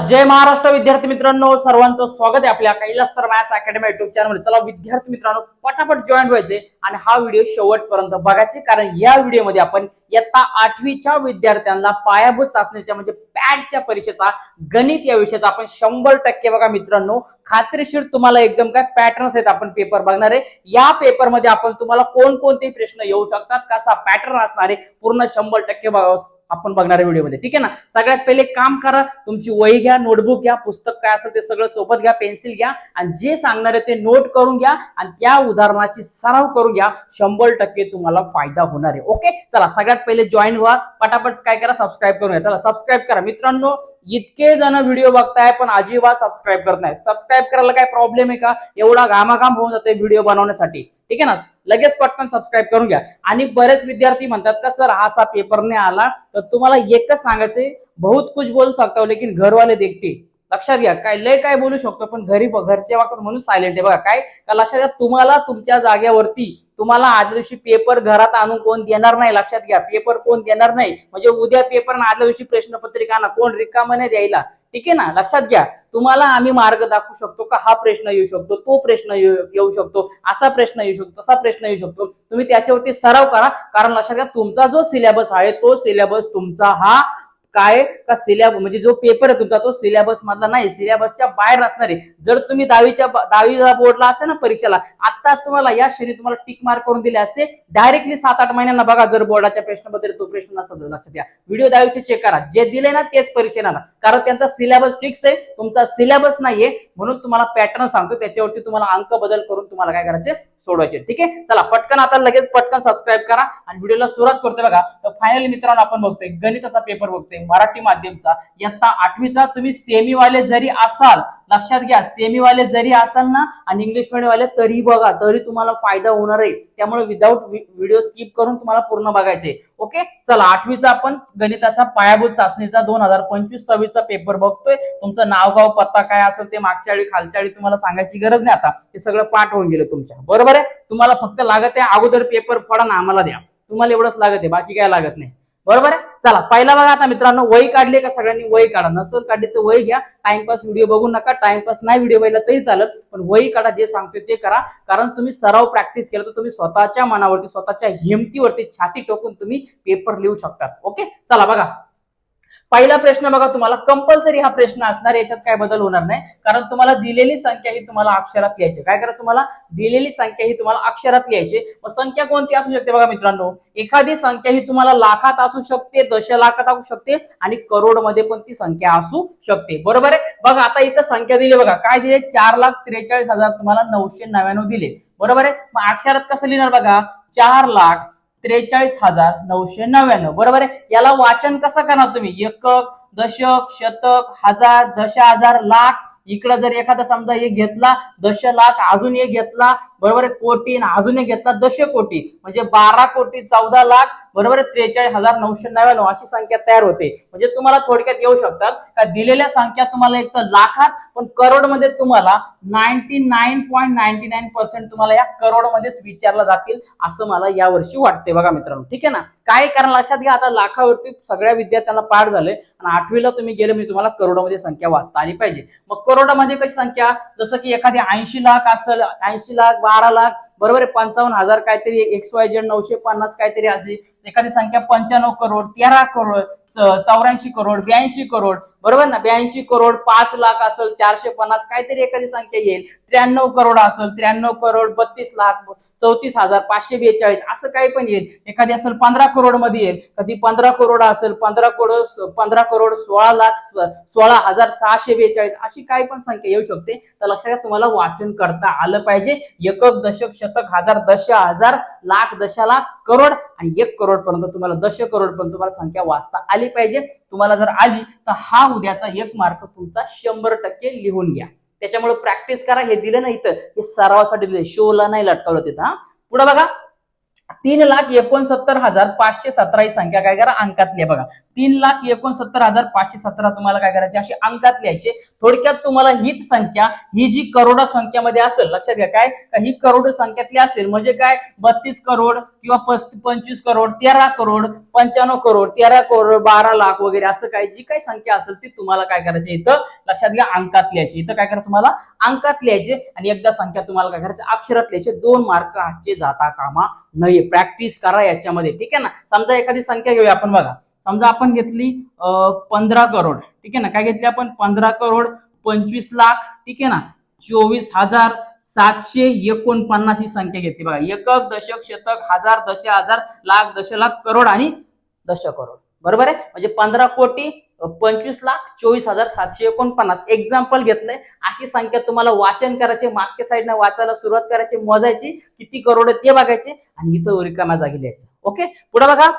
जय महाराष्ट्र विद्यार्थी मित्रांनो, सर्वांचं स्वागत आहे आपल्या Kailas sir maths academy YouTube चॅनलवर। चला विद्यार्थी मित्रांनो, पटापट जॉईन व्हायचे आणि हा व्हिडिओ शेवटपर्यंत बघायचे, कारण या व्हिडिओमध्ये आपण इयत्ता 8वीच्या विद्यार्थ्यांना पायाभूत चाचणीच्या म्हणजे पॅटच्या परीक्षेचा गणित या विषयाचा आपण 100% बघा मित्रांनो, खात्रीशीर तुम्हाला एकदम काय पॅटर्न्स आहेत आपण पेपर बघणार आहे। या पेपरमध्ये आपण तुम्हाला कोणकोणते प्रश्न येऊ शकतात, कसा पॅटर्न असणार आहे, पूर्ण 100% आपण बघणार व्हिडिओमध्ये। ठीक आहे ना। सगळ्यात पहिले काम करा, तुमची वही घ्या, नोटबुक घ्या, पुस्तक काय असेल ते सगळं सोबत घ्या, पेन्सिल घ्या आणि जे सांगणार आहे ते नोट करून घ्या आणि त्या उदाहरणाची सराव करून घ्या। 100% तुम्हाला फायदा होणार आहे। ओके, चला सगळ्यात पहिले जॉईन व्हा, पटापट काय करा, सबस्क्राईब करून घ्या। चला सबस्क्राईब करा मित्रांनो। इतके जण व्हिडिओ बघताय पण अजिबात सबस्क्राईब करत नाहीत। सबस्क्राईब करायला काय प्रॉब्लेम आहे का? एवढा घामाघाम होऊन जाते व्हिडिओ बनवण्यासाठी। ठीक आहे ना, लगेच पटकन सबस्क्राईब करून घ्या। आणि बरेच विद्यार्थी म्हणतात का सर असा पेपर नाही आला, तर तुम्हाला एकच सांगायचंय, बहुत कुछ बोल सकता हूं लेकिन घर वाले देखते। लक्षात घ्या, काय लय काय बोलू शकतो पण घरचे वागतात म्हणून सायलेंट आहे। बघा काय का, लक्षात घ्या, तुम्हाला तुमच्या जागेवरती तुम्हाला आदल्या दिवशी पेपर घरात आणून कोण देणार नाही। लक्षात घ्या, पेपर कोण देणार नाही म्हणजे उद्या पेपर आणि आदल्या दिवशी प्रश्नपत्रिका ना कोण रिकामं नाही द्यायला। ठीक आहे ना, लक्षात घ्या, तुम्हाला आम्ही मार्ग दाखवू शकतो का हा प्रश्न येऊ शकतो, तो प्रश्न येऊ शकतो, असा प्रश्न येऊ शकतो, तसा प्रश्न येऊ शकतो। तुम्ही त्याच्यावरती सराव करा, कारण लक्षात घ्या तुमचा जो सिलेबस आहे तो सिलेबस तुमचा हा काय का सिलेबस म्हणजे जो पेपर आहे तुमचा तो सिलेबस मधला नाही, सिलेबसच्या बाहेर असणार आहे। जर तुम्ही 10वीच्या बोर्डला असते ना परीक्षेला, आता तुम्हाला या श्रेणी तुम्हाला टिक मार्क करून दिले असते डायरेक्टली 7-8 महिन्यांना। बघा जर बोर्डाच्या प्रश्नपत्रिकेत तो प्रश्न नसता तर लक्षात घ्या, व्हिडिओ 10वीचे चेक करा, जे दिले ना तेच परीक्षेला ना, कारण त्यांचा सिलेबस फिक्स आहे, तुमचा सिलेबस नाहीये म्हणून तुम्हाला पॅटर्न सांगतो, त्याच्यावरती तुम्हाला अंक बदल करून तुम्हाला काय करायचे, सोडवायचे। ठीक आहे, चला पटकन आता लगेच पटकन सबस्क्राईब करा आणि व्हिडिओला सुरुवात करतोय। बघा तर फायनली मित्रांनो आपण बघतोय गणिताचा पेपर बघतोय, मराठी माध्यमचा इयत्ता 8वीचा। तुम्ही सेमी वाले जरी असाल, लक्षात घ्या, सेमी वाले जरी असाल ना आणि इंग्लिश मीडियम वाले तरी बघा, तरी तुम्हाला फायदा होणार आहे। त्यामुळे विदाऊट व्हिडिओ स्किप करून तुम्हाला पूर्ण बघायचे। ओके, चला 8वीचा आपण गणिताचा पायाभूत चाचणीचा 2025-26चा पेपर बघतोय। तुमचं नाव गाव पत्ता काय असेल ते मागच्या वेळी खालच्या वेळी तुम्हाला सांगायची गरज नाही, आता ते सगळं पाठ होऊन गेलं तुमच्या, बरोबर आहे। तुम्हाला फक्त लागत आहे अगोदर पेपर फोडा ना आम्हाला द्या, तुम्हाला एवढंच लागत आहे, बाकी काय लागत नाही, बरोबर आहे। चला पहिला बघा आता मित्रांनो, वही काढली का सगळ्यांनी? वही काढा, नसेल काढली तर वही घ्या। टाइमपास व्हिडिओ बघू नका, टाइमपास नाही व्हिडिओ बघितला तरी चालत, पण वही काढा, जे सांगतोय ते करा, कारण तुम्ही सराव प्रॅक्टिस केलं तर तुम्ही स्वतःच्या मनावरती स्वतःच्या हिमतीवरती छाती टोकून तुम्ही पेपर लिहू शकतात। ओके, चला बघा पहिला प्रश्न बघा, तुम्हाला कंपल्सरी हा प्रश्न असणार, याच्यात काय बदल होणार नाही, कारण तुम्हाला दिलेली संख्या ही तुम्हाला अक्षरात लिहायची। काय करा, तुम्हाला दिलेली संख्या ही तुम्हाला अक्षरात लिहायची। मग संख्या कोणती असू शकते बघा मित्रांनो, एखादी संख्या ही तुम्हाला लाखात असू शकते, दशलाखात असू शकते आणि करोड मध्ये पण ती संख्या असू शकते, बरोबर आहे। बघा आता इथं संख्या दिली, बघा काय दिले, 4,43,000 तुम्हाला 999 दिले, बरोबर आहे। मग अक्षरात कसं लिहिणार बघा, 4,43,999, बरोबर आहे। याला वाचन कसं करणार तुम्ही, एकक, दशक, शतक, हजार, दशहजार, लाख, इकडे जर एखादा समजा एक घेतला दशलाख, अजून एक घेतला, बरोबर आहे, कोटी, अजून एक घेतला दशकोटी, म्हणजे 12 कोटी 14 लाख, बरोबर आहे, 43,999 अशी संख्या तयार होते। म्हणजे तुम्हाला थोडक्यात येऊ शकतात का, दिलेल्या संख्या तुम्हाला एक तर लाखात, पण करोड मध्ये तुम्हाला 99.99% तुम्हाला या करोड मध्येच विचारला जातील, असं मला या वर्षी वाटते बघा मित्रांनो। ठीक आहे ना, काय कारण लक्षात घ्या, आता लाखावरती सगळ्या विद्यार्थ्यांना पाठ झाले आणि 8वीला तुम्ही गेले म्हणजे तुम्हाला करोडमध्ये संख्या वाचता आली पाहिजे। मग करोडामध्ये कशी संख्या, जसं की एखादी 80 लाख असेल, 80 लाख, 12 लाख, बरोबर आहे, 55,000 काहीतरी, XYZ 950 काहीतरी असेल, एखादी संख्या 95 करोड, 13 करोड, 84 करोड, 82 करोड, बरोबर ना, 82 करोड, 5 लाख असेल, 450 काहीतरी एखादी संख्या येईल, 93 करोड असेल, 93 करोड, 32 लाख, 34,542 असं काही पण येईल। एखादी असेल 15 करोड मध्ये येईल, कधी 15 करोड असेल, 15 करोड 16 लाख 16,642 अशी काही पण संख्या येऊ शकते। तर लक्षात घ्या, तुम्हाला वाचन करता आलं पाहिजे। एकक, दशक, शतक, हजार, दशहजार, लाख, दशलाख, करोड आणि 1 करोड पर्यंत तुम्हाला, दश करोड पर्यंत तुम्हाला संख्या वाचता आली पाहिजे। तुम्हाला जर आली तर हा उद्याचा 1 मार्क तुमचा 100% लिहून घ्या। त्याच्यामुळे प्रॅक्टिस करा, हे दिलं नाही इथं, हे सरावासाठी दिले, शोला नाही लटकावलं तिथं। हा पुढे बघा, 3,69,517 ही संख्या काय करा, अंकात लिहा। बघा 3,69,517 तुम्हाला काय करायची, अशी अंकात लिहायची। थोडक्यात तुम्हाला हीच संख्या, ही जी करोड संख्यामध्ये असेल, लक्षात घ्या काय, ही करोड संख्यातली असेल म्हणजे काय, 32 करोड किंवा 25 करोड, 13 करोड, 95 करोड, 13 करोड, 12 लाख वगैरे असं काही जी काही संख्या असेल ती तुम्हाला काय करायची इथं लक्षात घ्या, अंकात लिहायची. इथं काय करा तुम्हाला अंकात लिहायचे आणि एकदा संख्या तुम्हाला काय करायचं अक्षरात लिहायचे. 2 मार्क हातचे जाता कामा नये. प्रॅक्टिस करा याच्यामध्ये, ठीक आहे ना. समजा एखादी संख्या घेऊया आपण, बघा समजा आपण घेतली 15 करोड, ठीक आहे ना. काय घेतली आपण 15 करोड 25 लाख, ठीक आहे ना, 24,749 ही संख्या घेतली बघा. एकक, दशक, शतक, हजार, दश हजार, लाख, दशलाख, करोड आणि दशकरोड. बरोबर आहे. म्हणजे 15 कोटी 25 लाख 24,749 एक्झाम्पल घेतलंय. अशी संख्या तुम्हाला वाचन करायचे, मागच्या साईडने वाचायला सुरुवात करायची, मोजायची किती करोड ते बघायचे आणि इथं रिकाम्या जागी लिहायचं. ओके. पुढे बघा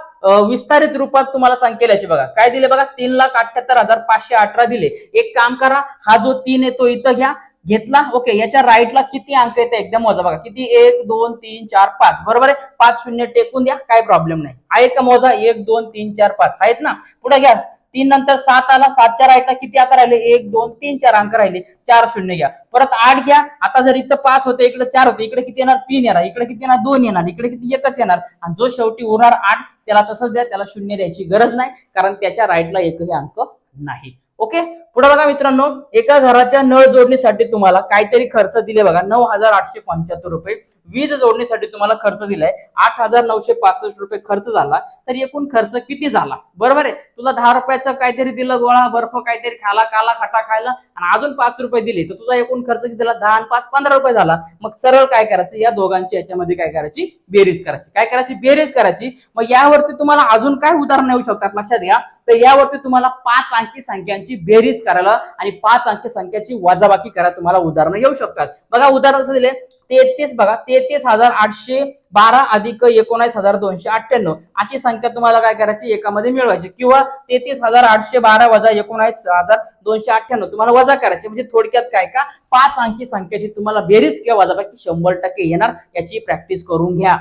विस्तारित रूपात तुम्हाला संख्या लिहायची. बघा काय दिले बघा 3,78,518 दिले. एक काम करा, हा जो 3 आहे तो इथं घ्या, घेतला. ओके. याच्या राईटला किती अंक येते एकदम मोजा. बघा किती 1 2 3 4 5. बरोबर आहे. 5 शून्य टेकून द्या, काय प्रॉब्लेम नाही. आहे का मोजा 1 2 3 4 5 आहेत ना. पुढे घ्या 3 नंतर 7 आला, 7च्या राईटला किती आता राहिले 1 2 3 4 अंक राहिले, 4 शून्य घ्या. परत 8 घ्या. आता जर इथं 5 होते इकडे 4 होते, इकडे किती येणार 3 येणार, इकडे किती येणार 2 येणार, इकडे किती एकच येणार आणि जो शेवटी उरणार 8 त्याला तसंच द्या, त्याला शून्य द्यायची गरज नाही कारण त्याच्या राईटला एकही अंक नाही. ओके. पुढे बघा मित्रांनो, एका घराच्या नळ जोडणीसाठी तुम्हाला काहीतरी खर्च दिले बघा 9,875 रुपये. वीज जोडणीसाठी तुम्हाला खर्च दिलाय 8,965 रुपये खर्च झाला. तर एकूण खर्च किती झाला. बरोबर आहे. तुला 10 रुपयाचं काहीतरी दिलं, गोळा बर्फ काहीतरी खाला, काला खटा खायला आणि अजून 5 रुपये दिले, तर तुझा एकूण खर्च किती झाला 10 आणि 5 15 रुपये झाला. मग सरळ काय करायचं, या दोघांची याच्यामध्ये काय करायची बेरीज करायची. काय करायची बेरीज करायची. मग यावरती तुम्हाला अजून काय उदाहरण येऊ शकतात लक्षात घ्या. तर यावरती तुम्हाला 5 अंकी संख्यांची बेरीज करायला आणि 5 अंकी संख्याची वजाबाकी करायला तुम्हाला उदाहरणं येऊ शकतात. बघा उदाहरण असं दिले 33 बघा 33,812 अधिक 19,298 अशी संख्या तुम्हाला काय करायची एकामध्ये मिळवायची किंवा 33,812 वजा 19,298 तुम्हाला वजा करायची. म्हणजे थोडक्यात काय का 5 अंकी संख्येची तुम्हाला बेरीज किंवा वजाबाकी 100% येणार. याची प्रॅक्टिस करून घ्या.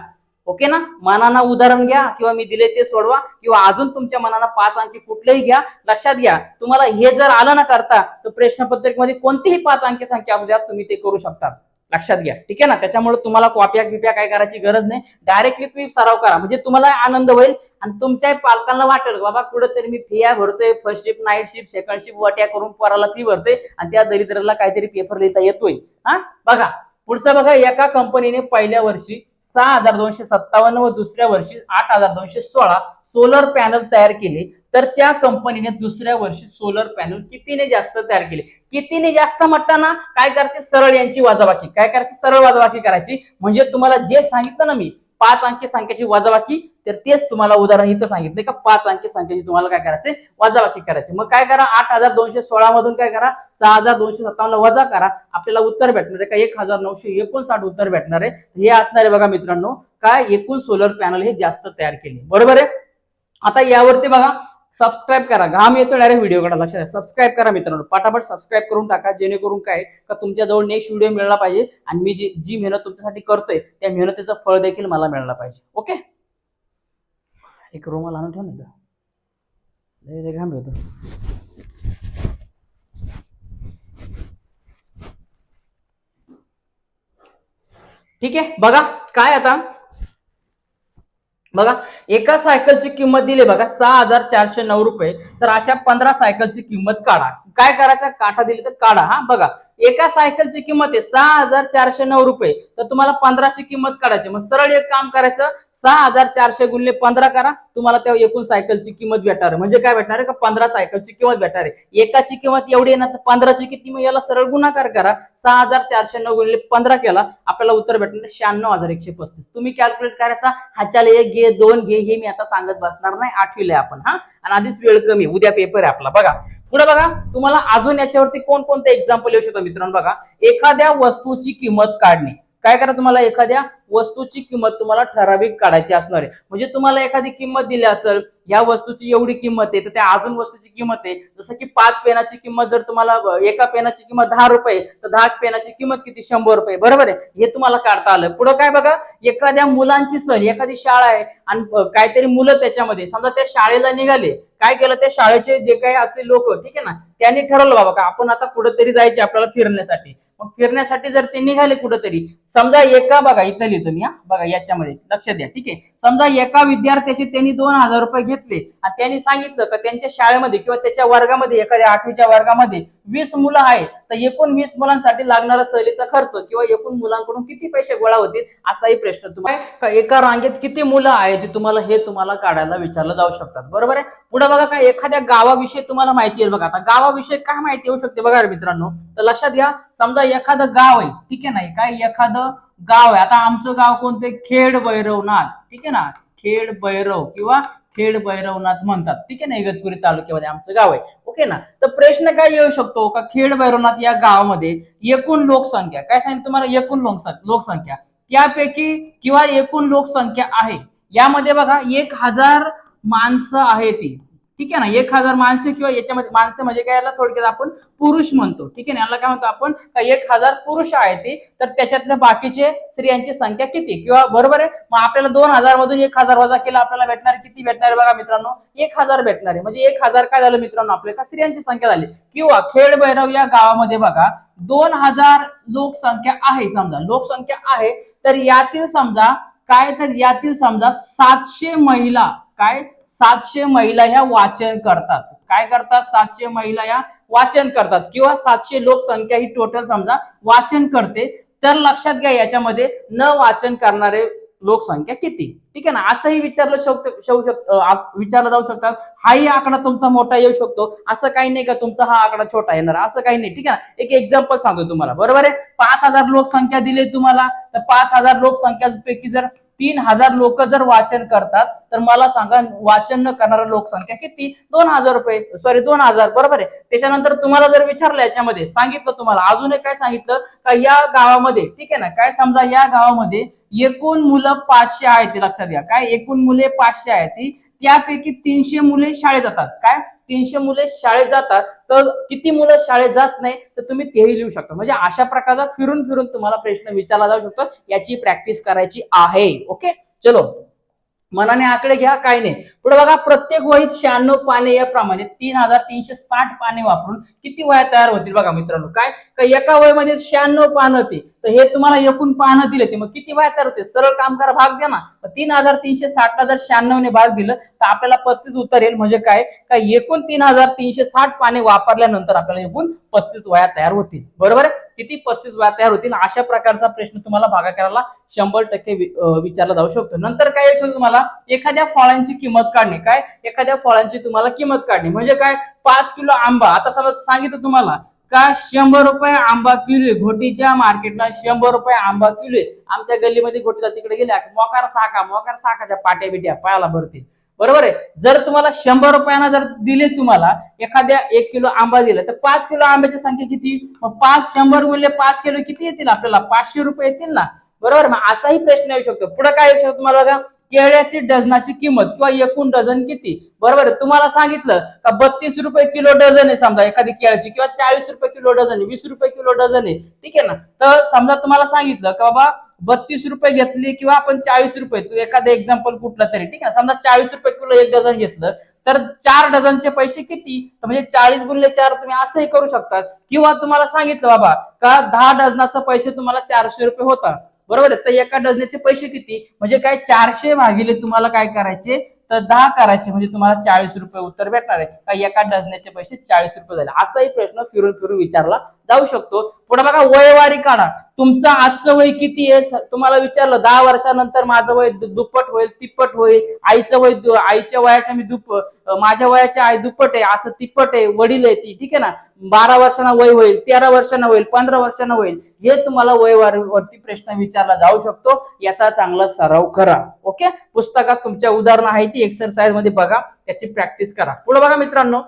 ओके ना. मनाना उदाहरण घ्या किंवा मी दिले ते सोडवा किंवा अजून तुमच्या मनाला 5 अंकी कुठलेही घ्या. लक्षात घ्या तुम्हाला हे जर आलं ना करता तर प्रश्नपत्रिकेमध्ये कोणतीही 5 अंकी संख्या असू द्या तुम्ही ते करू शकता. लक्षात घ्या. ठीक आहे ना. त्याच्यामुळे तुम्हाला कॉप्या बिप्या काय करायची गरज नाही. डायरेक्टली तुम्ही सराव करा म्हणजे तुम्हाला आनंद होईल आणि तुमच्या पालकांना वाटेल बाबा कुठेतरी मी फिया भरतोय, first shift, night shift, second shift वाट्या करून पोराला फी भरतोय आणि त्या दरिद्राला काहीतरी पेपर लिहिता येतोय. हा बघा पुढचं बघा. एका कंपनीने पहिल्या वर्षी 6,257 व दुसऱ्या वर्षी 8,216 सोलर पॅनल तयार केले. तर त्या कंपनीने दुसऱ्या वर्षी सोलर पॅनल कितीने जास्त तयार केले. कितीने जास्त म्हणताना काय करायचे सरळ यांची वजाबाकी. काय करायची सरळ वजाबाकी करायची. म्हणजे तुम्हाला जे सांगितलं ना मी 5 अंकी संख्येची वजाबाकी, तर तेच तुम्हाला उदाहरण इथं सांगितले का 5 अंकी संख्येची तुम्हाला काय करायचे वजाबाकी करायची. मग काय करा 8,216 मधून काय करा 6,257 वजा करा. आपल्याला उत्तर भेटणार आहे का 1,959 उत्तर भेटणार आहे. हे असणार आहे बघा मित्रांनो काय एकूण सोलर पॅनल हे जास्त तयार केले. बरोबर आहे. आता यावरती बघा सबस्क्राईब करा. घाम येतो डायरेक्ट व्हिडिओ कडे. लक्षात घ्या सबस्क्राईब करा मित्रांनो. पटापट सबस्क्राईब करून टाका जेणेकरून काय का तुमच्याजवळ नेक्स्ट व्हिडिओ मिळाला पाहिजे आणि मी जी मेहनत तुमच्यासाठी करतोय त्या मेहनतीचं फळ देखील मला मिळालं पाहिजे. ओके. एक रुमाल आणून ठेव ना, घाम येतो. ठीक आहे. बघा काय आता बघा एका सायकलची किंमत दिली बघा 6,409 रुपये. तर अशा 15 सायकलची किंमत काढा. काय करायचं काठा दिली तर काढा. हा बघा एका सायकलची किंमत आहे 6,409 रुपये. तर तुम्हाला 15ची किंमत काढायची. मग सरळ एक काम करायचं 6,400 गुणिले 15 करा. तुम्हाला त्या एकूण सायकलची किंमत भेटणार आहे. म्हणजे काय भेटणार आहे का 15 सायकलची किंमत भेटणार आहे. एकाची किंमत एवढी आहे ना तर 15ची किती मग याला सरळ गुणाकार करा. 6,409 गुणिले 15 केला आपल्याला उत्तर भेटणार 96,135. तुम्ही कॅल्क्युलेट करायचा ह्याच्याला एक घे 2 घे हे मी आता सांगत बसणार नाही. 8वीला आपण हा आणि आधीच वेळ कमी उद्या पेपर आहे आपला. बघा पुढे बघा तुम्हाला अजून याच्यावरती कोणकोणते एक्झाम्पल येऊ शकतो मित्रांनो. बघा एखाद्या वस्तूची किंमत काढणे. काय करा तुम्हाला एखाद्या वस्तूची किंमत तुम्हाला ठराविक काढायची असणार आहे. म्हणजे तुम्हाला एखादी किंमत दिली असेल या वस्तूची एवढी किंमत आहे, तर त्या अजून वस्तूची किंमत आहे. जसं की 5 पेनाची किंमत जर तुम्हाला एका पेनाची किंमत 10 रुपये, तर 10 पेनाची किंमत किती? 100 रुपये. बरोबर आहे, हे तुम्हाला काढता आलं. पुढे काय बघा, एखाद्या मुलांची सहल, एखादी शाळा आहे आणि काहीतरी मुलं त्याच्यामध्ये, समजा त्या शाळेला निघाले, काय केलं, त्या शाळेचे जे काही असले लोक, ठीक आहे ना, त्यांनी ठरवलं बाबा का आपण आता कुठेतरी जायचे आपल्याला फिरण्यासाठी. मग फिरण्यासाठी जर ते निघाले कुठेतरी, समजा एका, बघा इथं लिहितो मी, बघा याच्यामध्ये लक्ष द्या, ठीक आहे. समजा एका विद्यार्थ्याचे त्यांनी 2000 रुपये घेतले आणि त्यांनी सांगितलं का त्यांच्या शाळेमध्ये किंवा त्याच्या वर्गामध्ये, एखाद्या 8वीच्या वर्गामध्ये 20 मुलं आहेत, तर एकूण 20 मुलांसाठी लागणारा सहलीचा खर्च किंवा एकूण मुलांकडून किती पैसे गोळा होतील, असाही प्रश्न तुम्हाला, एका रांगेत किती मुलं आहेत ते तुम्हाला काढायला विचारलं जाऊ शकतात. बरोबर आहे. पुढे बघा, काय एखाद्या गावाविषयी तुम्हाला माहिती आहे. बघा आता गावाविषयी काय माहिती येऊ शकते बघा मित्रांनो, तर लक्षात घ्या. समजा एखादं गाव आहे, ठीक आहे ना, काय एखादं गाव आहे. आता आमचं गाव कोणते? खेड भैरवनाथ, ठीक आहे ना, खेड भैरव किंवा खेड भैरवनाथ म्हणतात, ठीक आहे ना, इगतपुरी तालुक्यामध्ये आमचं गाव आहे. ओके ना. तर प्रश्न काय येऊ शकतो का, खेड भैरवनाथ या गावामध्ये एकूण लोकसंख्या, काय सांगितलं तुम्हाला, एकूण लोकसंख्या, त्यापैकी किंवा एकूण लोकसंख्या आहे यामध्ये बघा 1000 माणसं आहे ती, ठीक आहे ना, 1000 माणसं, किंवा याच्यामध्ये माणसं म्हणजे काय, याला थोडक्यात आपण पुरुष म्हणतो, ठीक आहे ना, याला काय म्हणतो आपण, 1000 पुरुष आहे ती, तर त्याच्यातल्या बाकीचे स्त्रियांची संख्या किती, किंवा बरोबर आहे. मग आपल्याला 2000 मधून 1000 वजा केला, आपल्याला भेटणार किती? भेटणार बघा मित्रांनो, 1000 भेटणार आहे. म्हणजे 1000 काय झालं मित्रांनो, आपल्या स्त्रियांची संख्या झाली. किंवा खेड भैरव या गावामध्ये बघा 2000 लोकसंख्या आहे, समजा लोकसंख्या आहे, तर यातील समजा काय, तर यातील समजा 700 महिला, काय 700 महिला ह्या वाचन करतात. काय करतात? 700 महिला या वाचन करतात, किंवा 700 लोकसंख्या ही टोटल समजा वाचन करते. तर लक्षात घ्या, याच्यामध्ये न वाचन करणारे लोकसंख्या किती, ठीक आहे ना, असंही विचारलं विचारलं जाऊ शकतात. हाही आकडा तुमचा मोठा येऊ शकतो, असं काही नाही का तुमचा हा आकडा छोटा येणार, असं काही नाही, ठीक आहे ना. एक एक्झाम्पल सांगतो तुम्हाला, बरोबर आहे. 5000 लोकसंख्या दिली तुम्हाला, तर 5000 लोकसंख्यापैकी जर 3000 लोक जर वाचन करतात, तर मला सांगा वाचन न करणारा लोकसंख्या किती? 2000, बरोबर आहे. त्याच्यानंतर तुम्हाला जर विचारलं, याच्यामध्ये सांगितलं तुम्हाला अजून एक काय सांगितलं का, या गावामध्ये, ठीक आहे ना, काय समजा या गावामध्ये एकूण मुलं 500 आहेत, लक्षात घ्या, काय एकूण मुले 500 आहेत, त्यापैकी 300 मुले शाळेत जातात. काय 300 मुले शाळेत जातात, तर किती मुलं शाळेत जात नाही, तर तुम्ही तेही लिहू शकता. म्हणजे अशा प्रकारचा फिरून फिरून तुम्हाला प्रश्न विचारला जाऊ शकतो, याची प्रॅक्टिस करायची आहे. ओके, चलो मनाने आकडे घ्या, काय नाही. पुढे बघा, प्रत्येक वहीत 96 पाने याप्रमाणे 3360 पाने वापरून किती वह्या तयार होतील बघा मित्रांनो. काय एका वहीमध्ये 96 पानं होती, तर हे तुम्हाला एकूण पानं दिले ते, मग किती वह्या तयार होते? सरळ काम करा, भाग द्या ना. 3360 ला जर 96 ने भाग दिलं तर आपल्याला 35 उत्तर येईल. म्हणजे काय एकूण 3360 पाने वापरल्यानंतर आपल्याला एकूण 35 वह्या तयार होतील. बरोबर आहे, किती? 35 वह्या तयार होतील. अशा प्रकारचा प्रश्न तुम्हाला भागाकाराला 100% विचारला जाऊ शकतो. नंतर काय येऊ शकतो तुम्हाला, एखाद्या फळांची किंमत काढणे. काय एखाद्या फळांची तुम्हाला किंमत काढणे म्हणजे काय, 5 किलो आंबा, आता समजा सांगितलं तुम्हाला का 100 रुपये आंबा किलो, घोटीच्या मार्केटला 100 रुपये आंबा किलो. आमच्या गल्लीमध्ये घोटीला तिकडे गेल्या मोकार साखाच्या पाट्या बिट्या पायाला भरतील. बरोबर आहे. जर तुम्हाला 100 रुपयांना जर दिले, तुम्हाला एखाद्या 1 किलो आंबा दिला, तर 5 किलो आंब्याची संख्या किती? 100 गुणिले 5 किलो किती येतील? आपल्याला 500 रुपये येतील ना. बरोबर. मग असाही प्रश्न येऊ शकतो. पुढे काय येऊ शकतो तुम्हाला बघा, केळ्याची डझनाची किंमत किंवा एकूण डझन किती? बरोबर. तुम्हाला सांगितलं का 32 रुपये किलो डझन आहे समजा एखादी केळ्याची, किंवा 40 रुपये किलो डझन आहे, 20 रुपये किलो डझन आहे, ठीक आहे ना. तर समजा तुम्हाला सांगितलं का बाबा 32 रुपये घेतली किंवा आपण 40 रुपये, तू एखादं एक्झाम्पल कुठलं तरी, ठीक आहे. समजा 40 रुपये किलो एक डझन घेतलं, तर 4 डझनचे पैसे किती? तर म्हणजे 40 गुणिले 4 तुम्ही असंही करू शकतात. किंवा तुम्हाला सांगितलं बाबा का 10 डझनाचा पैसे तुम्हाला 400 रुपये होता. बरोबर आहे. तर एका डझनाचे पैसे किती? म्हणजे काय 400 भागिले तुम्हाला काय करायचे, तर 10 करायचे, म्हणजे तुम्हाला 40 रुपये उत्तर भेटणार आहे. का एका डझनाचे पैसे 40 रुपये झाले. असाही प्रश्न फिरून फिरून विचारला जाऊ शकतो. पुढे बघा, वयवारी काढा. तुमचं आजचं वय किती आहे? तुम्हाला विचारलं 10 वर्षानंतर माझं वय दुप्पट होईल, तिप्पट होईल. आईचं वय, आईच्या वयाच्या मी माझ्या वयाच्या आई दुप्पट आहे, असं तिप्पट आहे, वडील आहे ती, ठीक आहे ना. 12 वर्षांना वय होईल, 13 वर्षांना होईल, 15 वर्षांना होईल. हे तुम्हाला वयवारीवरती प्रश्न विचारला जाऊ शकतो. याचा चांगला सराव करा. ओके, पुस्तकात तुमच्या उदाहरणं आहेत ती एक्सरसाइज मध्ये बघा, त्याची प्रॅक्टिस करा. पुढे बघा मित्रांनो,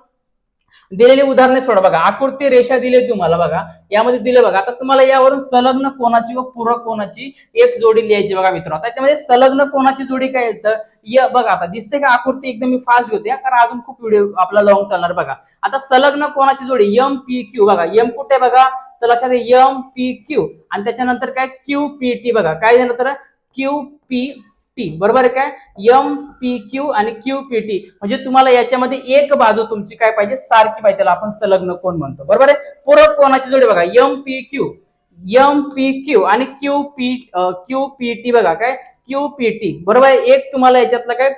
दिलेली उदाहरणे सोडा बघा. आकृती रेषा दिली तुम्हाला बघा, यामध्ये दिले बघा. आता तुम्हाला यावरून संलग्न कोणाची व पूरक कोणाची एक जोडी लिहायची बघा मित्रांनो. त्याच्यामध्ये संलग्न कोणाची जोडी काय येतं बघा. आता दिसते का आकृती एकदम मी फास्ट होते कारण अजून खूप व्हिडिओ आपला लॉंग चालणार बघा. आता संलग्न कोणाची जोडी एम पी क्यू बघा. एम कुठे बघा तर लक्षात घ्या एम पी क्यू आणि त्याच्यानंतर काय क्यू पी टी बघा. काय नंतर क्यू पी टी बरोबर आहे काय एम पी क्यू आणि क्यू पी टी म्हणजे तुम्हाला याच्यामध्ये एक बाजू तुमची काय पाहिजे सारखी पाहिजे त्याला आपण संलग्न कोण म्हणतो बरोबर आहे. पूरक कोणाची जोडी बघा एम पी क्यू आणि क्यू पी टी बघा काय क्यू पी टी बरोबर आहे. एक तुम्हाला याच्यातला काय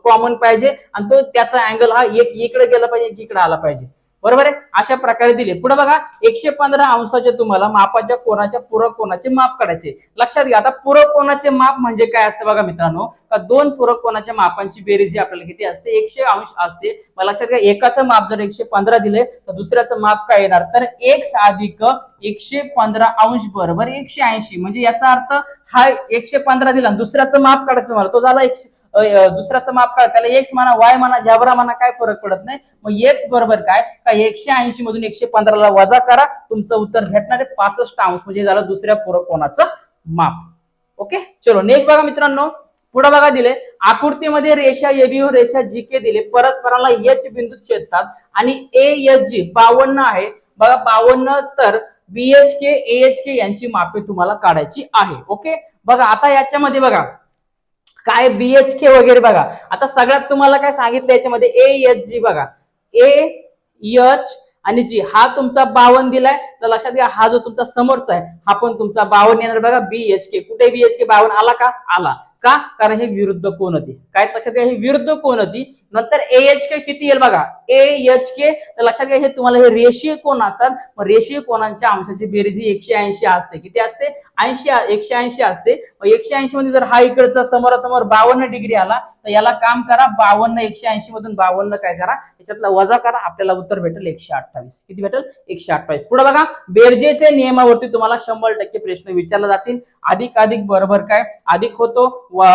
कॉमन पाहिजे आणि तो त्याचा अँगल हा एक इकडे गेला पाहिजे एक इकडे आला पाहिजे बरोबर आहे. अशा प्रकारे दिले. पुढे बघा 115 अंशाचे तुम्हाला मापाच्या कोणाच्या पूरक कोणाचे माप काढायचे. लक्षात घ्या आता पूरक कोणाचे माप म्हणजे काय असतं बघा मित्रांनो का दोन पूरक कोणाच्या मापांची बेरीज ही आपल्याला किती असते 100 अंश असते. मला लक्षात घ्या एकाचं माप जर 115 दिले तर दुसऱ्याचं माप काय येणार तर x अधिक 115 अंश बरोबर 180 म्हणजे याचा अर्थ हा 115 दिला दुसऱ्याचं माप काढायचं मला तो झाला दुसऱ्याचं माप काढ त्याला एक्स म्हणा वाय म्हणा झॅब्रा म्हणा काय फरक पडत नाही. मग एक्स बरोबर काय का 180 मधून 115 ला वजा करा तुमचं उत्तर भेटणार आहे 65 अंश म्हणजे झालं दुसऱ्या पूरक कोणाचं माप. ओके चलो नेक्स्ट बघा मित्रांनो. पुढे बघा दिले आकृतीमध्ये रेषा एबी व रेषा जी के दिले परस्पराला एच बिंदू छेदतात आणि ए एच जी 52 आहे बघा 52 तर बीएचके एएचके यांची मापे तुम्हाला काढायची आहे. ओके बघा आता याच्यामध्ये बघा काय बीएचके वगैरे बघा. आता सगळ्यात तुम्हाला काय सांगितलं याच्यामध्ये ए एच जी बघा ए एच आणि जी हा तुमचा 52 दिलाय तर लक्षात घ्या हा जो तुमचा समोरचा आहे हा पण तुमचा 52 येणार बघा बीएचके. कुठे बीएचके 52 आला का आला का कारण हे विरुद्ध कोण होती काय लक्षात घ्या हे विरुद्ध कोण होती. नंतर एएचके किती येईल बघा एएचके तर लक्षात घ्या हे तुम्हाला हे रेषीय कोण असतात. मग रेषीय कोणांच्या अंशाची बेरीज 180 असते. किती असते 180 असते. मग 180 मध्ये जर हा इकडचा समोरासमोर 52 डिग्री आला तर याला काम करा 52 180 मधून 52 काय करा याच्यातला वजा करा आपल्याला उत्तर भेटेल 128. किती भेटेल 128. पुढे बघा बेरजेचे नियमावरती तुम्हाला 100% प्रश्न विचारले जातील. अधिक बरोबर काय अधिक होतो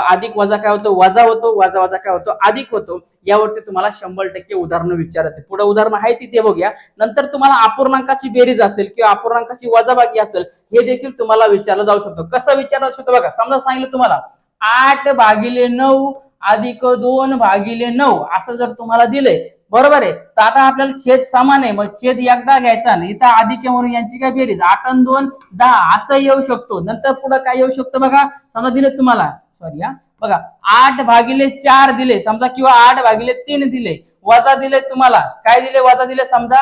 अधिक वजा काय होतो वजा होतो वजा काय होतो अधिक होतो. यावरती तुम्हाला 100% उदाहरणं विचारते. पुढे उदाहरणं आहे ती ते बघूया. नंतर तुम्हाला अपूर्णांकाची बेरीज असेल किंवा अपूर्णांकाची वजाबाकी असेल हे देखील तुम्हाला विचारलं जाऊ शकतो. कसं विचारलं जाऊ शकतो बघा. समजा सांगितलं तुम्हाला 8/9 अधिक 2/9 असं जर तुम्हाला दिलंय बरोबर आहे तर आता आपल्याला छेद समान आहे मग छेद एकदा घ्यायचा नाही इथं अधिक म्हणून यांची काय बेरीज 8 आणि 2 10 असं येऊ शकतो. नंतर पुढे काय येऊ शकतो बघा समजा दिले तुम्हाला सॉरी बघा 8/4 दिले समजा किंवा 8/3 दिले वजा दिले तुम्हाला काय दिले वजा दिले समजा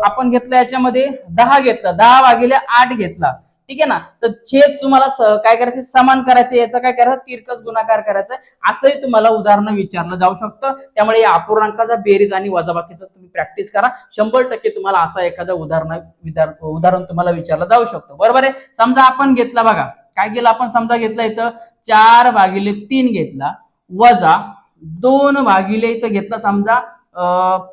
आपण घेतलं याच्यामध्ये 10 घेतलं 10/8 घेतला ठीक आहे ना. तर छेद तुम्हाला काय करायचं समान करायचं याचा काय करायचं तिरकस गुणाकार करायचा असंही तुम्हाला उदाहरण विचारलं जाऊ शकतं. त्यामुळे या अपूर्णांकाचा बेरीज आणि वजाबाकीचा तुम्ही प्रॅक्टिस करा 100% तुम्हाला असा एखादा उदाहरण तुम्हाला विचारलं जाऊ शकतो बरोबर आहे. समजा आपण घेतला बघा काय केलं आपण समजा घेतला इथं 4/3 घेतला वजा 2 इथं घेतला समजा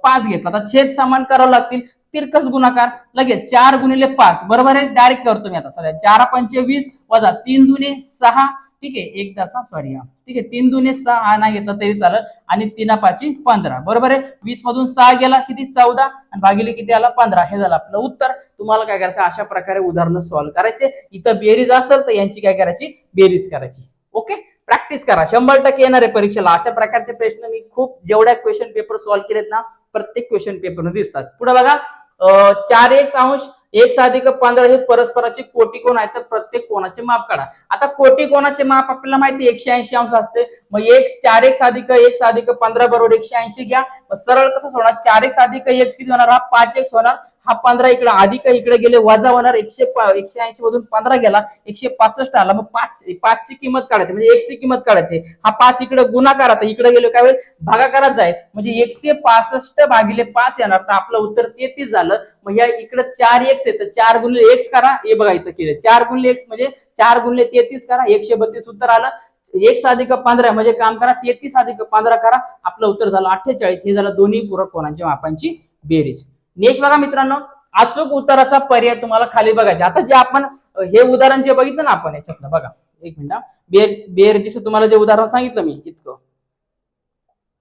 5 घेतला. आता छेद समान करावं लागतील तिरकस गुणाकार लगेच 4 × 5 बरोबर आहे. डायरेक्ट करतो मी आता सध्या 4 पंचे 20 वजा 3 दुने 6 ठीक आहे एक तासा सॉरी ठीक आहे 3 दुने 6 हा नाही घेतला तरी चालेल आणि 3 5 15 बरोबर आहे. 20 मधून 6 गेला किती 14 आणि भागिले किती आला 15 हे झालं आपलं उत्तर. तुम्हाला काय करायचं अशा प्रकारे उदाहरणं सॉल्व्ह करायचे. इथं बेरीज असेल तर यांची काय करायची बेरीज करायची. ओके प्रॅक्टिस करा 100% येणार आहे परीक्षेला. अशा प्रकारचे प्रश्न मी खूप जेवढ्या क्वेश्चन पेपर सॉल्व्ह केलेत ना प्रत्येक क्वेश्चन पेपर दिसतात. पुढे बघा 4x अंश x अधिक 15 हे परस्पराचे कोटी कोण आहे तर प्रत्येक कोणाचे माप काढा. आता कोटी कोणाचे माप आपल्याला माहिती 180 अंश असते. मग 4x अधिक 15 बरोबर 180 घ्या. सरळ कसं होणार 4x अधिक x किती होणार हा 5x होणार हा 15 इकडे अधिक इकडे गेले वजा होणार 180 मधून 15 गेला 165 आला. मग 5 ची किंमत काढायची म्हणजे x ची किंमत काढायची हा 5 इकडे गुणाकार आता इकडे गेलो काय होईल भागाकाराचा आहे म्हणजे 165/5 येणार तर आपलं उत्तर 33 झालं. मग या इकडे 4x येतं 4 × x करा हे बघा इथं केलं 4 × x म्हणजे 4 × 33 करा 132 उत्तर आलं. x अधिक 15 म्हणजे काम करा 33 अधिक 15 करा आपलं उत्तर झालं 48. हे झालं दोन्ही पूरक कोणांच्या मापांची बेरीज. नेक्स्ट बघा मित्रांनो अचूक उत्तराचा पर्याय तुम्हाला खाली बघायचे. आता जे आपण हे उदाहरण जे बघितलं ना आपण याच्यातलं बघा एक मिनिट बेरजेचं तुम्हाला जे उदाहरण सांगितलं मी इतकं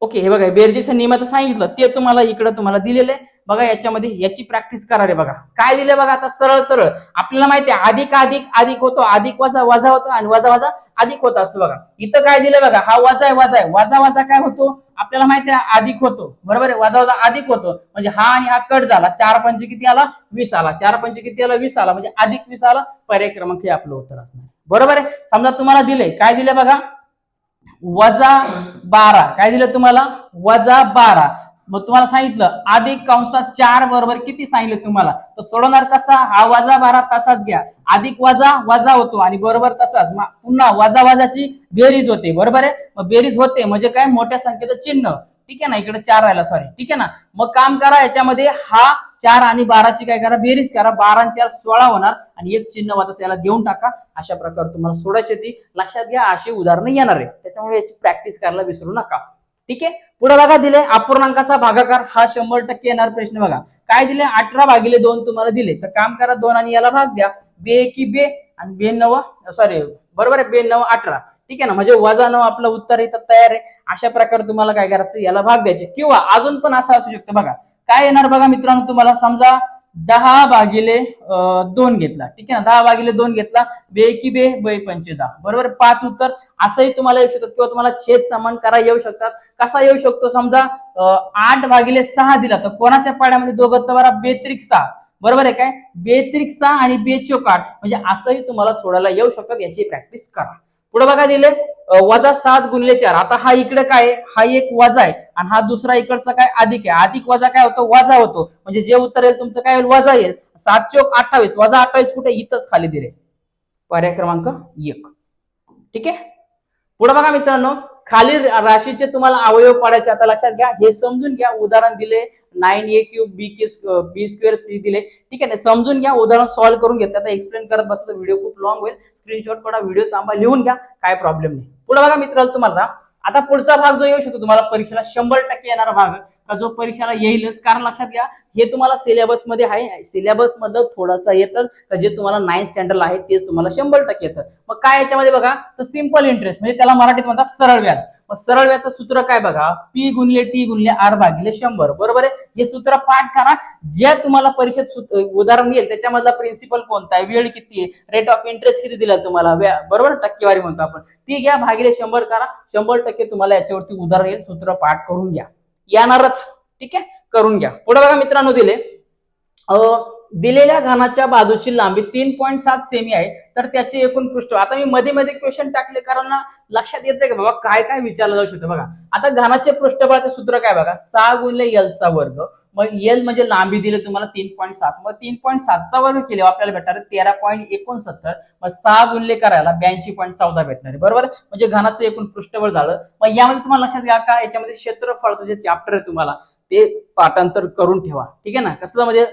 ओके, हे बघा बेरजेच्या नियमाचं सांगितलं ते तुम्हाला इकडे तुम्हाला दिलेलं आहे बघा. याच्यामध्ये याची प्रॅक्टिस करा रे. बघा काय दिले बघा. आता सरळ सरळ आपल्याला माहिती आहे अधिक अधिक अधिक होतो, अधिक वजा वजा होतो आणि वजा वजा अधिक होत असतं. बघा इथं काय दिलं बघा, हा वजा आहे वजा आहे, वजा वजा काय होतो आपल्याला माहिती आहे अधिक होतो, बरोबर आहे. वजा वजा अधिक होतो म्हणजे हा आणि हा कट झाला, 4 पंचे किती आला 20 आला, 4 पंचे किती आला 20 आला म्हणजे अधिक 20 आला. पर्याय क्रमांक हे आपलं उत्तर असणार, बरोबर आहे. समजा तुम्हाला दिले काय दिले बघा -12, काय दिलं तुम्हाला -12. मग तुम्हाला सांगितलं अधिक कंसात 4 बरोबर किती सांगितलं तुम्हाला, तर सोडवणार कसा, हा -12 तसाच घ्या, अधिक वजा वजा होतो आणि बरोबर तसाच पुन्हा वजा वजाची बेरीज होते, बरोबर आहे. मग बेरीज होते म्हणजे काय, मोठ्या संख्येचं चिन्ह, ठीक आहे ना, इकडे 4 राहिला सॉरी, ठीक आहे ना. मग काम करा याच्यामध्ये हा 4 आणि 12ची काय करा बेरीज करा, 12 आणि 4 16 होणार आणि एक चिन्ह वाचा याला देऊन टाका. अशा प्रकारे तुम्हाला सोडायची ती लक्षात घ्या. अशी उदाहरणं येणार आहे, त्याच्यामुळे याची प्रॅक्टिस करायला विसरू नका, ठीक आहे. पुढे बघा दिले अपूर्णांकाचा भागाकार, हा 100% येणार प्रश्न. बघा काय दिले 18/2 तुम्हाला दिले, तर काम करा 2 आणि याला भाग द्या, बे की बे आणि बे 9 सॉरी बरोबर आहे, बे 9 18, ठीक आहे ना, म्हणजे वजा 9 आपलं उत्तर इथं तयार आहे. अशा प्रकारे तुम्हाला काय करायचं याला भाग द्यायचे. किंवा अजून पण असं असू शकतं बघा, काय येणार बघा मित्रांनो, तुम्हाला समजा 10/2 घेतला, ठीक आहे ना, 10/2 घेतला, बे की बे बे 5 बरोबर 5 उत्तर असंही तुम्हाला येऊ शकतात. किंवा तुम्हाला छेद समान करा येऊ शकतात. कसा येऊ शकतो, समजा 8/6 दिला तर कोणाच्या पाड्यामध्ये दोघं तर बेत्रिक 6, बरोबर आहे काय, बेत्रिक 6 आणि बेचोक 8 म्हणजे असंही तुम्हाला सोडायला येऊ शकतात. याची प्रॅक्टिस करा. पुढे बघा दिले -7 × 4. आता हा इकडे काय हा एक वजा आहे आणि हा दुसरा इकडचा काय अधिक आहे. अधिक वजा काय होतो वजा होतो म्हणजे जे उत्तर येईल तुमचं काय वजा येईल. 7 चोक 28 वजा 28 कुठे इथंच खाली दिले, पर्याय क्रमांक 1, ठीक आहे. पुढे बघा मित्रांनो, खाली राशीचे तुम्हाला अवयव पाडायचे. आता लक्षात घ्या, हे समजून घ्या. उदाहरण दिले 9a³ b² c दिले, ठीक आहे ना, समजून घ्या. उदाहरण सॉल्व्ह करून घेतलं. आता एक्सप्लेन करत बसलं व्हिडिओ खूप लॉंग होईल. स्क्रीनशॉट काढा, व्हिडिओ थांबा, लिहून घ्या, काय प्रॉब्लेम नाही. पुढे बघा मित्रांनो, तुम्हाला आता पुढचा भाग जो येऊ शकतो तुम्हाला परीक्षेला 100% येणारा भाग का जो परीक्षेला येईलच. कारण लक्षात घ्या हे तुम्हाला सिलेबस मध्ये आहे, सिलेबस मधलं थोडंसं येतं का जे तुम्हाला 9th स्टँडर्डला आहे तेच तुम्हाला 100% येतं. मग काय याच्यामध्ये बघा, तर सिंपल इंटरेस्ट म्हणजे त्याला मराठीत म्हणतात सरळ व्याज. मग सरळ व्याजचं सूत्र काय बघा, P × T × R/100, बरोबर आहे. हे सूत्र पाठ करा. जे तुम्हाला परीक्षेत उदाहरण येईल त्याच्यामधला प्रिन्सिपल कोणता आहे, वेळ किती आहे, रेट ऑफ इंटरेस्ट किती दिला तुम्हाला, बरोबर टक्केवारी म्हणतो आपण, ती घ्या भागिले 100 करा. 100% तुम्हाला याच्यावरती उदाहरण येईल. सूत्र पाठ करून घ्या, येणारच, ठीक आहे, करून घ्या. पुढे बघा मित्रांनो दिले दिलेल्या घनाच्या बाजूची लांबी 3.7 सेमी आहे, तर त्याचे एकूण पृष्ठ. आता मी मध्ये मध्ये क्वेश्चन टाकले कारण लक्षात येते का बाबा काय काय विचारलं जाऊ शकतं. बघा आता घनाचे पृष्ठबळाचे सूत्र काय बघा, 6 × L². मग L म्हणजे लांबी दिली तुम्हाला 3.7, मग 3.7चा वर्ग केले आपल्याला भेटणार 13.69. मग 6 गुणले करायला 82.14 भेटणार, बरोबर. म्हणजे घनाचं एकूण पृष्ठबळ झालं. मग यामध्ये तुम्हाला लक्षात घ्या का याच्यामध्ये क्षेत्रफळाचं जे चॅप्टर आहे तुम्हाला ते पाठांतर करून ठेवा, ठीक आहे ना. कसलं म्हणजे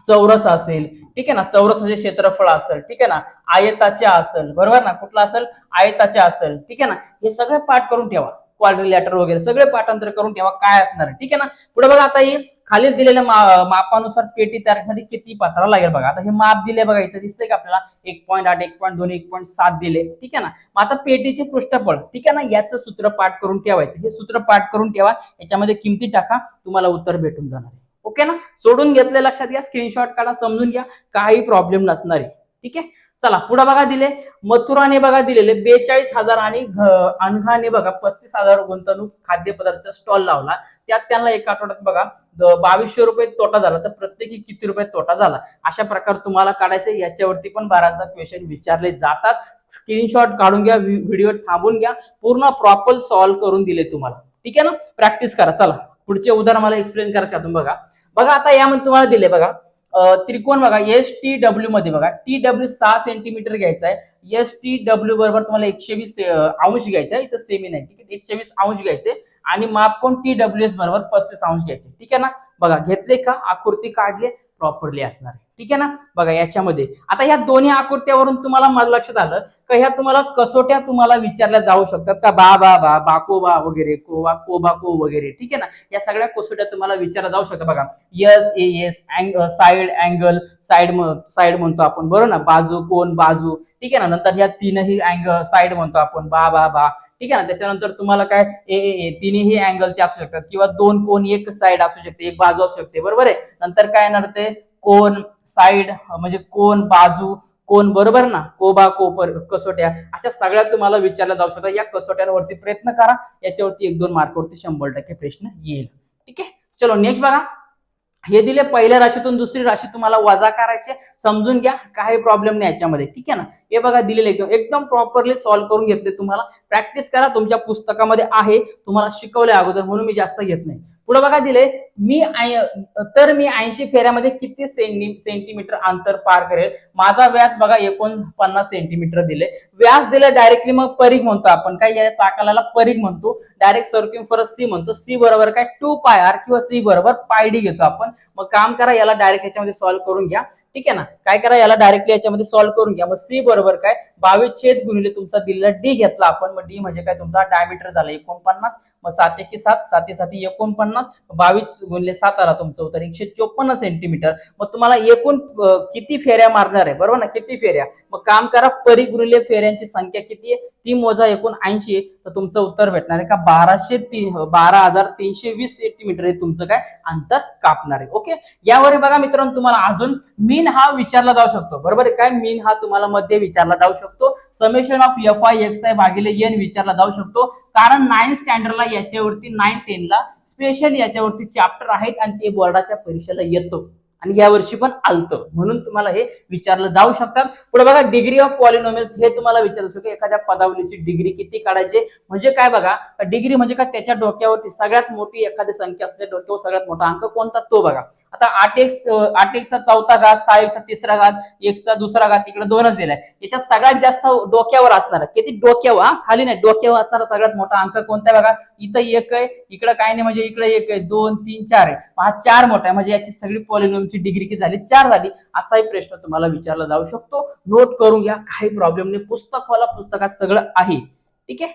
चौरस असेल, ठीक आहे ना, चौरस म्हणजे क्षेत्रफळ असेल, ठीक आहे ना, आयताचे असेल, बरोबर ना, कुठला असेल आयताचे असेल, ठीक आहे ना, हे सगळे पाठ करून ठेवा. क्वाड्रिलॅटर वगैरे सगळे पाठांतर करून ठेवा काय असणार आहे, ठीक आहे ना. पुढे बघा आता हे खाली दिलेल्या मापानुसार पेटी तयार करण्यासाठी किती पात्रा लागेल. बघा आता हे माप दिले बघा, इथं दिसतंय का आपल्याला 1.8 1.2 1.7 दिले, ठीक आहे ना. मग आता पेटीचे पृष्ठफळ, ठीक आहे ना, याचं सूत्र पाठ करून ठेवायचं. हे सूत्र पाठ करून ठेवा, याच्यामध्ये किमती टाका, तुम्हाला उत्तर भेटून जाणार आहे. ओके ना, सोडून घेतले लक्षात घ्या, स्क्रीनशॉट काढा, समजून घ्या, काही प्रॉब्लेम नसणार आहे, ठीक आहे. चला पुढे बघा दिले मथुराने बघा दिलेले 42,000 आणि अनघाने बघा 35,000 गुंतवणूक खाद्यपदार्थाचा स्टॉल लावला. त्यात त्यांना एका आठवड्यात बघा 2200 रुपये तोटा झाला, तर प्रत्येकी किती रुपये तोटा झाला. अशा प्रकारे तुम्हाला काढायचं. याच्यावरती पण बऱ्याचदा क्वेश्चन विचारले जातात. स्क्रीनशॉट काढून घ्या, व्हिडिओ थांबून घ्या, पूर्ण प्रॉपर सॉल्व्ह करून दिले तुम्हाला, ठीक आहे ना. प्रॅक्टिस करा. चला पुढचे उदाहरण मला एक्सप्लेन करायचे आहे. बघा बघा आता यामध्ये तुम्हाला दिले बघा त्रिकोण बघा STW मध्ये बघा TW 6 सेंटीमीटर घ्यायचा आहे, STW बरोबर तुम्हाला 120 अंश घ्यायचा आहे, इथं सेमी नाही, ठीक आहे, 120 अंश घ्यायचे आणि मापकोन TWS बरोबर 35 अंश घ्यायचे, ठीक आहे ना. बघा घेतले का, आकृती काढले प्रॉपरली असणार, ठीक आहे ना. बघा याच्यामध्ये आता ह्या दोन्ही आकृत्यावरून तुम्हाला लक्षात आलं का ह्या तुम्हाला कसोट्या तुम्हाला विचारल्या जाऊ शकतात का, बा बा बा बाकोबा वगैरे, कोबा कोबा को वगैरे, ठीक आहे ना. या सगळ्या कसोट्या तुम्हाला विचारल्या जाऊ शकतात. बघा एस साइड अँगल साइड म्हणतो आपण, बरोबर ना, बाजू कोण बाजू, ठीक आहे ना. नंतर ह्या तीनही अँगल साइड म्हणतो आपण, बा बा बा, ठीक आहे ना. त्याच्यानंतर तुम्हाला काय ए ए ए तिन्ही अँगलचे असू शकतात किंवा दोन कोण एक साइड असू शकते, एक बाजू असू शकते, बरोबर आहे. नंतर काय येणार ते कोण साइड म्हणजे कोण बाजू कोण, बरोबर ना. कोबा कोपर कसोट्या अशा सगळ्या तुम्हाला विचारल्या जाऊ शकतात. या कसोट्यांवरती प्रयत्न करा, याच्यावरती 1-2 मार्कवरती 100% प्रश्न येईल. ठीक आहे. चलो नेक्स्ट बघा. हे दिले पहिल्या राशीतून दुसरी राशी तुम्हाला वजा करायचे, समजून घ्या, काही प्रॉब्लेम नाही याच्यामध्ये. ठीक आहे ना. हे बघा दिलेले एकदम प्रॉपरली सॉल्व्ह करून घेतले. तुम्हाला प्रॅक्टिस करा, तुमच्या पुस्तकामध्ये आहे, तुम्हाला शिकवले अगोदर म्हणून मी जास्त घेत नाही. पुढे बघा दिले मी 80 फेऱ्यामध्ये किती सेंटीमीटर अंतर पार करेल. माझा व्यास बघा 49 सेंटीमीटर दिले. व्यास दिले डायरेक्टली मग परिघ म्हणतो आपण, काय या चाकाला परिघ म्हणतो. डायरेक्ट सर्क्युम्फरन्स सी म्हणतो. सी बरोबर काय 2πr किंवा सी बरोबर πd घेतो आपण. मग काम करा, याला डायरेक्ट याच्यामध्ये सॉल्व्ह करून घ्या. ठीक आहे ना. काय करा, याला डायरेक्टली याच्यामध्ये सॉल्व्ह करून घ्या. मग सी बरोबर काय 22 गुणिले तुमचा दिलेला डी घेतला आपण. मग डी म्हणजे काय तुमचा डायमीटर झाला 49. मग 7 1 7 7 7 49. 22 गुणिले 7 आला तुमचं उत्तर 154 सेंटीमीटर. मग तुम्हाला एकूण किती फेऱ्या मारणार आहे, बरोबर ना, किती फेऱ्या. मग काम करा, परिघ गुणिले फेऱ्यांची संख्या किती आहे ती मोजा. एकूण 80 तर तुमचं उत्तर भेटणार आहे का 12,320 सेंटीमीटर हे तुमचं काय अंतर कापणार आहे. ओके. यावर बघा मित्रांनो, तुम्हाला अजून मीन हा विचारला जाऊ शकतो, बरोबर आहे. काय मीन हा तुम्हाला मध्ये विचारला जाऊ शकतो. समेशन ऑफ FI भागिले n विचारला जाऊ शकतो. कारण 9 स्टँडर्डला याच्यावरती 9-10 ला स्पेशल याच्यावरती चॅप्टर आहेत आणि ते बोर्डाच्या परीक्षेला येतो आणि या वर्षी पण आलतं, म्हणून तुम्हाला हे विचारलं जाऊ शकतात. पुढे बघा डिग्री ऑफ पॉलिनोमियल्स हे तुम्हाला विचारलं शकतो. एखाद्या पदावलीची डिग्री किती काढायची म्हणजे काय बघा, डिग्री म्हणजे काय त्याच्या डोक्यावरती सगळ्यात मोठी एखादी संख्या असते, डोक्यावर सगळ्यात मोठा अंक कोणता तो बघा. आता 8x चा चौथा घात, 6x चा तिसरा घात, x चा दुसरा घात, इकडे 2च दिलाय. याच्यात सगळ्यात जास्त डोक्यावर असणार किती, डोक्यावर खाली नाही, डोक्यावर असणारा सगळ्यात मोठा अंक कोणता बघा. इथं 1 आहे, इकडे काय नाही म्हणजे इकडे 1 आहे, 2 3 4 आहे. हा 4 मोठा आहे म्हणजे याची सगळी पॉलिनोमियलची डिग्री किती झाली 4 झाली. असाही प्रश्न तुम्हाला विचारला जाऊ शकतो. नोट करून घ्या, काही प्रॉब्लेम नाही. पुस्तक वाला पुस्तकात सगळं आहे. ठीक आहे.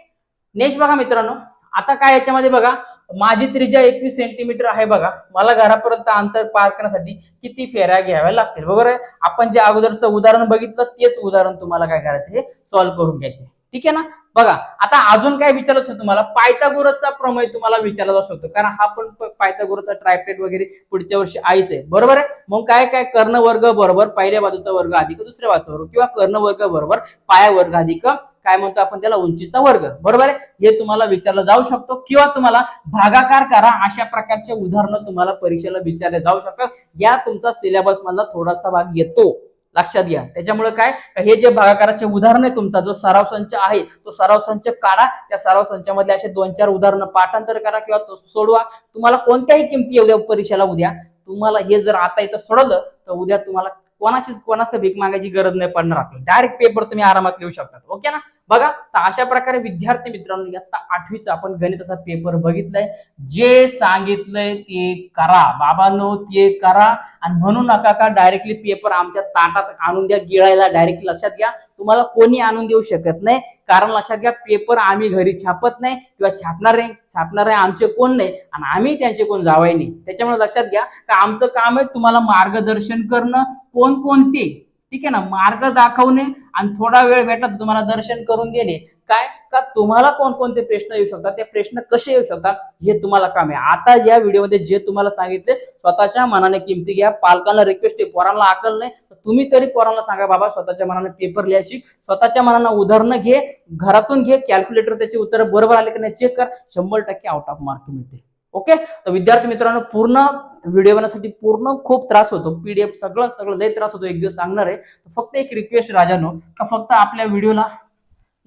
नेक्स्ट बघा मित्रांनो, आता काय याच्यामध्ये बघा, माझी त्रिज्या 21 सेंटीमीटर आहे बघा. मला घरापर्यंत अंतर पार करण्यासाठी किती फेऱ्या घ्याव्या लागतील, बरोबर आहे. आपण जे अगोदरचं उदाहरण बघितलं तेच उदाहरण तुम्हाला काय करायचं हे सॉल्व्ह करून घ्यायचे. ठीक आहे ना. बघा आता अजून काय विचारायचं तुम्हाला, पायथागोरसचा प्रमेय तुम्हाला विचारला जाऊ शकतो. कारण हा पण पायथागोरसचा ट्रायप्लेट वगैरे पुढच्या वर्षी आहेच आहे, बरोबर आहे. मग काय काय कर्ण वर्ग बरोबर पहिल्या बाजूचा वर्ग अधिक दुसऱ्या बाजूचा वर्ग किंवा कर्ण वर्ग बरोबर पाया वर्ग अधिक काय म्हणतो आपण त्याला उंचीचा वर्ग, बरोबर आहे. हे तुम्हाला विचारलं जाऊ शकतो किंवा तुम्हाला भागाकार करा अशा प्रकारचे उदाहरणं तुम्हाला परीक्षेला विचारले जाऊ शकतात. या तुमचा सिलेबस मधला थोडासा भाग येतो, लक्षात घ्या. त्याच्यामुळे काय हे जे भागाकाराचे उदाहरण आहे, तुमचा जो सराव संच आहे तो सराव संच काढा. त्या सराव संचामध्ये असे 2-4 उदाहरणं पाठांतर करा किंवा सोडवा. तुम्हाला कोणत्याही किमती उद्या परीक्षेला उद्या तुम्हाला हे जर आता इथं सोडवलं तर उद्या तुम्हाला कोणाच भीक मागायची गरज नाही पडणार. आपल्याला डायरेक्ट पेपर तुम्ही आरामात लिहू शकता. ओके ना. बघा तर अशा प्रकारे विद्यार्थी मित्रांनो, आता 8वीचा आपण गणिताचा पेपर बघितलाय. जे सांगितलंय ते करा बाबांनो, ते करा आणि म्हणू नका का डायरेक्टली पेपर आमच्या ताटात आणून द्या गिळायला. डायरेक्टली लक्षात घ्या, तुम्हाला कोणी आणून देऊ शकत नाही. कारण लक्षात घ्या, पेपर आम्ही घरी छापत नाही किंवा छापणार आहे आमचे कोण नाही आणि आम्ही त्यांचे कोण जावाई नाही. त्याच्यामुळे लक्षात घ्या का आमचं काम आहे तुम्हाला मार्गदर्शन करणं, कोणते, ठीक आहे ना, मार्ग दाखवणे आणि थोडा वेळ भेटत तुम्हाला दर्शन करून देणे. काय का तुम्हाला कोणकोणते प्रश्न येऊ शकतात, ते प्रश्न कसे येऊ शकतात हे तुम्हाला काम आहे. आता या व्हिडिओमध्ये जे तुम्हाला सांगितले स्वतःच्या मनाने किमती घ्या. पालकांना रिक्वेस्ट आहे, पोरांना अकल नाही तर तुम्ही तरी पोरांना सांगा बाबा स्वतःच्या मनाने पेपर लिहा शिक, स्वतःच्या मनाने उदाहरणं घे, घरातून घे, कॅल्क्युलेटर त्याची उत्तर बरोबर आले की नाही चेक कर, 100% आउट ऑफ मार्क मिळते. ओके. तर विद्यार्थी मित्रांनो, पूर्ण व्हिडिओ बनवण्यासाठी पूर्ण खूप त्रास होतो, पीडीएफ सगळं लय त्रास होतो. एक दिवस सांगणार आहे. फक्त एक रिक्वेस्ट राजानो, का फक्त आपल्या व्हिडिओला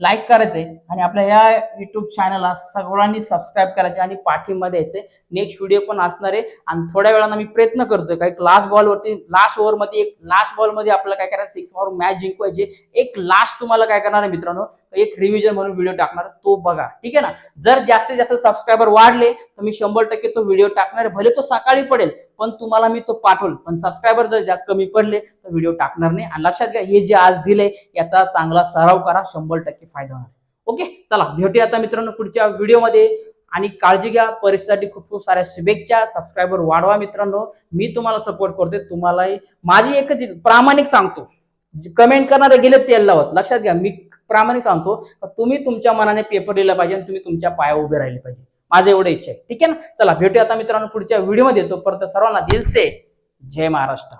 लाईक करायचंय आणि आपल्या या युट्यूब चॅनलला सगळ्यांनी सबस्क्राईब करायचे आणि पाठिंबा द्यायचे. नेक्स्ट व्हिडिओ पण असणार आहे आणि थोड्या वेळानं मी प्रयत्न करतोय काही लास्ट बॉल मध्ये आपल्याला काय करायचं 6 ओव्हर मॅच जिंकवायचे. एक लास्ट तुम्हाला काय करणार आहे मित्रांनो, एक रिव्हिजन म्हणून व्हिडिओ टाकणार, तो बघा. ठीक आहे ना. जर जास्तीत जास्त सबस्क्रायबर वाढले तर मी 100% तो व्हिडिओ टाकणार आहे. भले तो सकाळी पडेल पण तुम्हाला मी तो पाठवल. पण सबस्क्रायबर जर कमी पडले तर व्हिडिओ टाकणार नाही. आणि लक्षात घ्या, हे जे आज दिले याचा चांगला सराव करा, 100% फायदा होणार. ओके. चला भेटूया आता मित्रांनो पुढच्या व्हिडिओमध्ये आणि काळजी घ्या. परीक्षेसाठी खूप खूप साऱ्या शुभेच्छा. सबस्क्रायबर वाढवा मित्रांनो, मी तुम्हाला सपोर्ट करते. तुम्हालाही माझी एकच प्रामाणिक सांगतो, कमेंट करणारे गेले तेल लावत. लक्षात घ्या, मी प्रामाणिक सांगतो तुम्ही तुमच्या मनाने पेपर लिहिला पाहिजे आणि तुम्ही तुमच्या पायावर उभे राहिले पाहिजे. माझं एवढं इच्छा आहे. ठीक आहे ना. चला भेटूया आता मित्रांनो पुढच्या व्हिडिओमध्ये. येतो परत सर्वांना दिल से जय महाराष्ट्र.